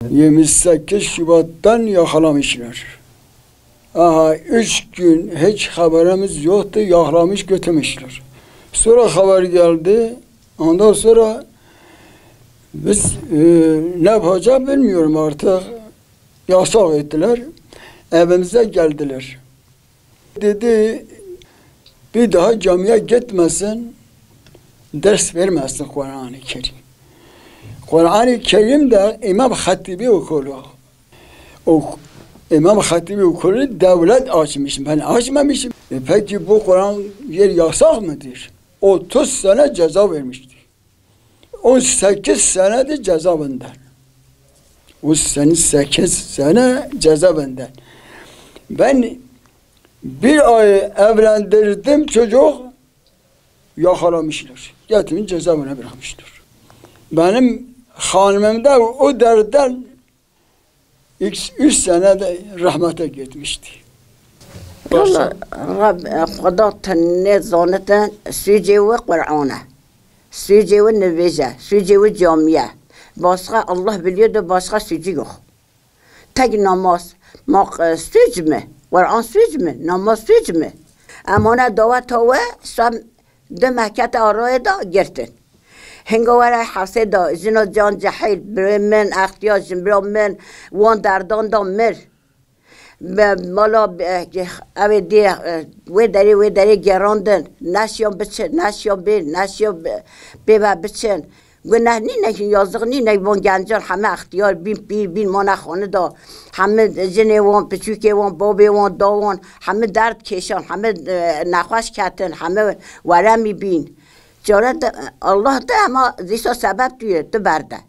28 Şubat'tan yakalamışlar. Aha 3 gün hiç haberimiz yoktu, yakalamış götürmüşler. Sonra haber geldi, ondan sonra biz ne yapacağız bilmiyorum artık. Yasak ettiler, evimize geldiler. Dedi, bir daha camiye gitmesin, ders vermesin Kur'an-ı Kerim. Kur'an-ı Kerim de İmam Hatibi okulu. O İmam Hatibi okulu devlet açmış, ben açmamışım. Peki bu Kur'an yer yasak mıdır? 30 sene ceza vermişti. 18 senedir cezaevinden. 8 sene cezaevinden. Ben bir ay evlendirdim çocuk, yakalamışlar. Getirmiş cezaevine bırakmışlar. Benim hanımım da o derden 3 sene de rahmete gitmişti. والله رب خدا تنه زانتن سوجي و قرآنه سوجي و نویجه سوجي و جامعه başka Allah biliyordu başka sücü yok. Tek namaz süc mü? Kur'an süc mü? Namaz süc mü? Amana davet hava sam de Mekke'te araya da girdin. Hengavara hafse da jino can cahil men ihtiyacım men wan derdan da mer. مالا اوه دی و داری گراندن نشیان بچن نشیان بی بچن گناه نه یازق نه وان گنجان همه اختیار بین ما نخانه دا همه جنه وان پچوکه وان بابه وان داوان همه درد کشان همه نخواش کتن همه ورمی بین جارت الله ده اما زیسا سبب توی تو برده